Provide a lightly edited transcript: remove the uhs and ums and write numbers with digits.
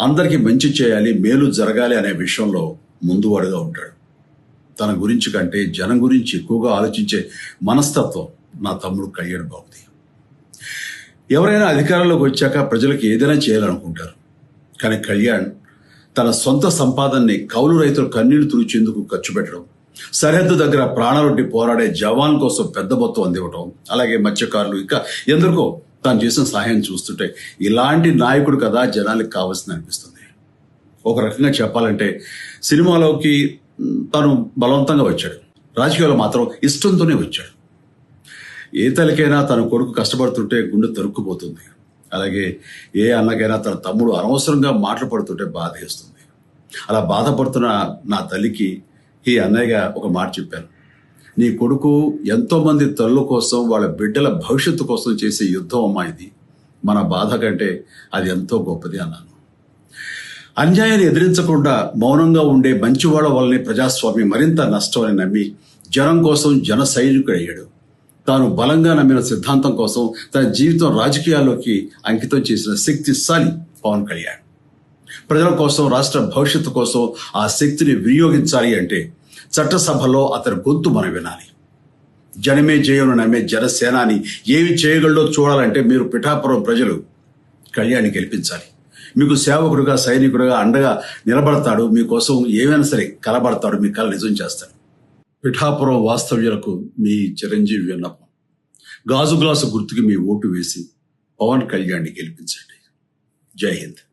అందరికీ మంచి చేయాలి, మేలు జరగాలి అనే విషయంలో ముందువాడుగా ఉంటాడు. తన గురించి కంటే జనం గురించి ఎక్కువగా ఆలోచించే మనస్తత్వం నా తమ్ముడు కళ్యాణ్ బాబుది. ఎవరైనా అధికారంలోకి వచ్చాక ప్రజలకు ఏదైనా చేయాలనుకుంటారు. కానీ కళ్యాణ్ తన సొంత సంపాదనని కౌలు రైతులు కన్నీళ్లు తుడిచేందుకు ఖర్చు పెట్టడం, సరిహద్దు దగ్గర ప్రాణాలొడ్డి పోరాడే జవాన్ కోసం పెద్ద మొత్తం అందివ్వటం, అలాగే మత్స్యకారులు ఇంకా ఎందరికో తాను చేసిన సహాయం చూస్తుంటే ఇలాంటి నాయకుడు కదా జనానికి కావాల్సింది అనిపిస్తుంది. ఒక రకంగా చెప్పాలంటే సినిమాలోకి తను బలవంతంగా వచ్చాడు, రాజకీయాల్లో మాత్రం ఇష్టంతోనే వచ్చాడు. ఏ తల్లికైనా తన కొడుకు కష్టపడుతుంటే గుండె తరుక్కుపోతుంది. అలాగే ఏ అన్నకైనా తన తమ్ముడు అనవసరంగా మాటలు పడుతుంటే బాధ వేస్తుంది. అలా బాధపడుతున్న నా తల్లికి ఈ అన్నయ్యగా ఒక మాట చెప్పాను. నీ కొడుకు ఎంతో మంది తల్లుల కోసం, వాళ్ళ బిడ్డల భవిష్యత్తు కోసం చేసే యుద్ధం అమ్మా ఇది. మన బాధ కంటే అది ఎంతో గొప్పది అన్నాను. అన్యాయాన్ని ఎదిరించకుండా మౌనంగా ఉండే మంచివాళ్ల వల్లనే ప్రజాస్వామ్యం మరింత నష్టం అని నమ్మి జనం కోసం జన సైనికుడు అయ్యాడు. తాను బలంగా నమ్మిన సిద్ధాంతం కోసం తన జీవితం రాజకీయాల్లోకి అంకితం చేసిన శక్తిశాలి పవన్ కళ్యాణ్. ప్రజల కోసం, రాష్ట్ర భవిష్యత్తు కోసం ఆ శక్తిని వినియోగించాలి అంటే చట్టసభలో అతని గొంతు మనం వినాలి. జనమే జయను నమ్మే జనసేనాని ఏమి చేయగలడో చూడాలంటే మీరు పిఠాపురం ప్రజలు కళ్యాణ్ని గెలిపించాలి. మీకు సేవకుడుగా, సైనికుడుగా అండగా నిలబడతాడు. మీకోసం ఏమైనా సరే కలబడతాడు, మీ కళ నిజం చేస్తాడు. పిఠాపురం వాస్తవ్యులకు మీ చిరంజీవి విన్నపం, గాజు గ్లాసు గుర్తుకి మీ ఓటు వేసి పవన్ కళ్యాణ్ని గెలిపించండి. జై హింద్.